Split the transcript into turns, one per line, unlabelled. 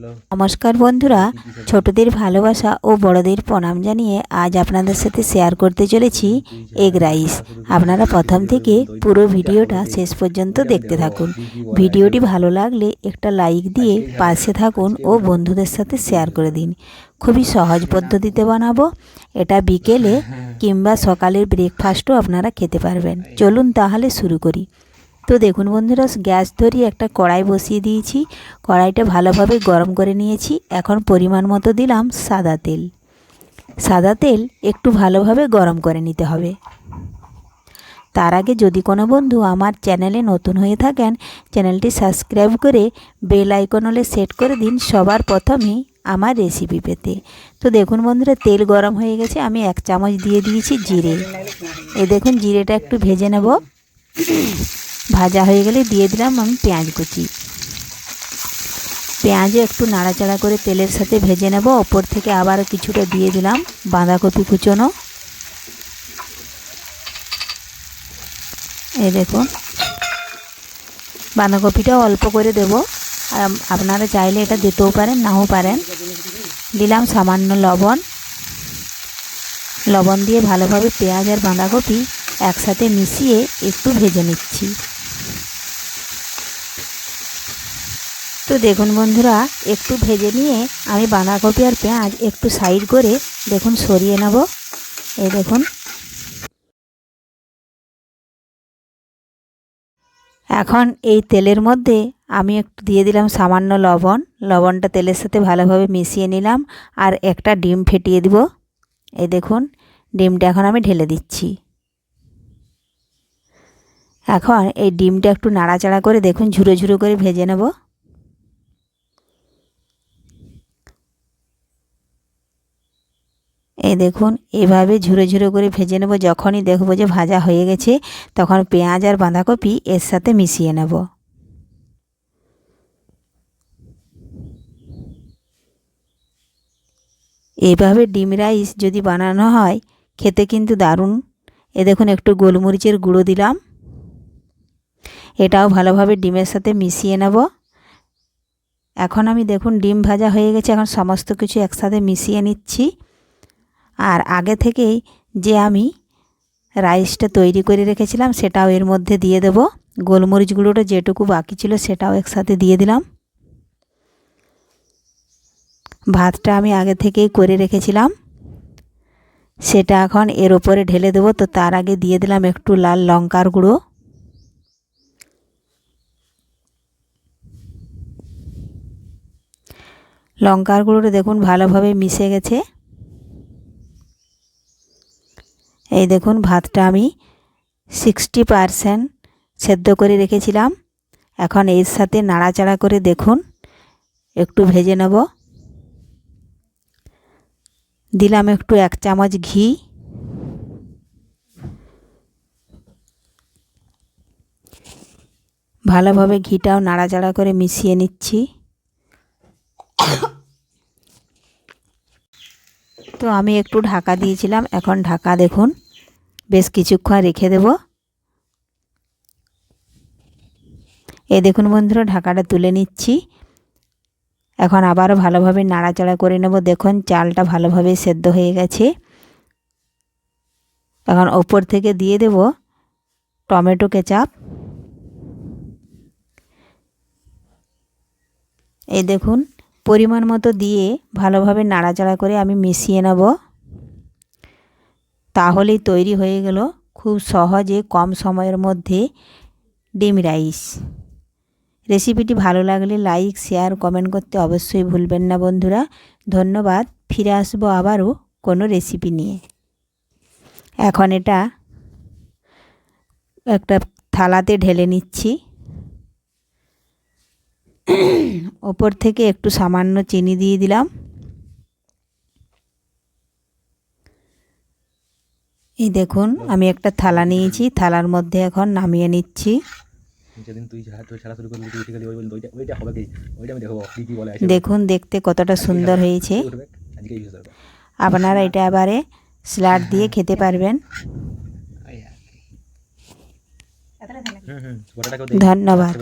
নমস্কার বন্ধুরা, ছোটদের ভালোবাসা ও বড়দের প্রণাম জানিয়ে আজ আপনাদের সাথে শেয়ার করতে চলেছি এগ রাইস। আপনারা প্রথম থেকে পুরো ভিডিওটা শেষ পর্যন্ত দেখতে থাকুন। ভিডিওটি ভালো লাগলে একটা লাইক দিয়ে পাশে থাকুন ও বন্ধুদের সাথে শেয়ার করে দিন। খুবই সহজ পদ্ধতিতে বানাবো। এটা বিকেলে কিংবা সকালের ব্রেকফাস্টও আপনারা খেতে পারবেন। চলুন তাহলে শুরু করি। তো দেখুন বন্ধুরা, গ্যাস ধরিয়ে একটা কড়াই বসিয়ে দিয়েছি। কড়াইটা ভালোভাবে গরম করে নিয়েছি। এখন পরিমাণ মতো দিলাম সাদা তেল। সাদা তেল একটু ভালোভাবে গরম করে নিতে হবে। তার আগে যদি কোনো বন্ধু আমার চ্যানেলে নতুন হয়ে থাকেন, চ্যানেলটি সাবস্ক্রাইব করে বেল আইকন হলে সেট করে দিন সবার প্রথমেই আমার রেসিপি পেতে। তো দেখুন বন্ধুরা, তেল গরম হয়ে গেছে। আমি 1 চামচ দিয়ে দিয়েছি জিরে। এই দেখুন, জিরেটা একটু ভেজে নেব। ভাজা হয়ে গেলে দিয়ে দিলাম আমি পেঁয়াজ কুচি। পেঁয়াজে একটু নাড়াচাড়া করে তেলের সাথে ভেজে নেব। ওপর থেকে আবার কিছুটা দিয়ে দিলাম বাঁধাকপি কুচোনো। এই দেখুন, বাঁধাকপিটাও অল্প করে দেব। আপনারা চাইলে এটা দিতেও পারেন, নাও পারেন। দিলাম সামান্য লবণ। লবণ দিয়ে ভালোভাবে পেঁয়াজ আর বাঁধাকপি একসাথে মিশিয়ে একটু ভেজে নিচ্ছি। তো দেখুন বন্ধুরা, একটু ভেজে নিয়ে আমি বাঁধাকপি আর পেঁয়াজ একটু সাইড করে দেখুন সরিয়ে নেব। এই দেখুন, এখন এই তেলের মধ্যে আমি একটু দিয়ে দিলাম সামান্য লবণ। লবণটা তেলের সাথে ভালোভাবে মিশিয়ে নিলাম। আর একটা ডিম ফেটিয়ে দিব। এই দেখুন, ডিমটা এখন আমি ঢেলে দিচ্ছি। এখন এই ডিমটা একটু নাড়াচাড়া করে দেখুন ঝুরো ঝুরো করে ভেজে নেব। এই দেখুন, এভাবে ঝুরো ঝুরো করে ভেজে নেব। যখনই দেখব যে ভাজা হয়ে গেছে, তখন পেঁয়াজ আর বাঁধাকপি এর সাথে মিশিয়ে নেব। এইভাবে ডিম রাইস যদি বানানো হয়, খেতে কিন্তু দারুণ। এ দেখুন, একটু গোলমরিচের গুঁড়ো দিলাম। এটাও ভালোভাবে ডিমের সাথে মিশিয়ে নেব। এখন আমি দেখুন ডিম ভাজা হয়ে গেছে। এখন সমস্ত কিছু একসাথে মিশিয়ে নিচ্ছি। আর আগে থেকেই যে আমি রাইসটা তৈরি করে রেখেছিলাম সেটাও এর মধ্যে দিয়ে দেব। গোলমরিচ গুঁড়োটা যেটুকু বাকি ছিল সেটাও একসাথে দিয়ে দিলাম। ভাতটা আমি আগে থেকেই করে রেখেছিলাম, সেটা এখন এর ওপরে ঢেলে দেব। তো তার আগে দিয়ে দিলাম একটু লাল লঙ্কার গুঁড়ো। লঙ্কার গুঁড়োটা দেখুন ভালোভাবে মিশে গেছে। এই দেখুন, ভাতটা আমি 60% সেদ্ধ করে রেখেছিলাম। এখন এর সাথে নাড়াচাড়া করে দেখুন একটু ভেজে নেব। দিলাম একটু 1 চামচ ঘি। ভালোভাবে ঘিটাও নাড়াচাড়া করে মিশিয়ে নিচ্ছি। তো আমি একটু ঢাকা দিয়েছিলাম। এখন ঢাকা দেখুন বেশ কিছুক্ষণ রেখে দেব। এই দেখুন বন্ধুরা, ঢাকাটা তুলে নিচ্ছি। এখন আবারও ভালোভাবে নাড়াচাড়া করে নেব। দেখুন চালটা ভালোভাবে সেদ্ধ হয়ে গেছে। এখন ওপর থেকে দিয়ে দেব টমেটো কেচাপ। এই দেখুন, পরিমাণ মতো দিয়ে ভালোভাবে নাড়াচাড়া করে আমি মিশিয়ে নেব। তাহলেই তৈরি হয়ে গেল খুব সহজে কম সময়ের মধ্যে ডিম রাইস। রেসিপিটি ভালো লাগলে লাইক, শেয়ার, কমেন্ট করতে অবশ্যই ভুলবেন না বন্ধুরা। ধন্যবাদ। ফিরে আসবো আবারও কোনো রেসিপি নিয়ে। এখন এটা একটা থালাতে ঢেলে নিচ্ছি। ওপর থেকে একটু সামান্য চিনি দিয়ে দিলাম। এই দেখুন, আমি একটা থালা নিয়েছি। থালার মধ্যে এখন নামিয়ে নিচ্ছি। দেখুন দেখতে কতটা সুন্দর হয়েছে। আপনারা এটা এবারে স্যালাড দিয়ে খেতে পারবেন। ধন্যবাদ।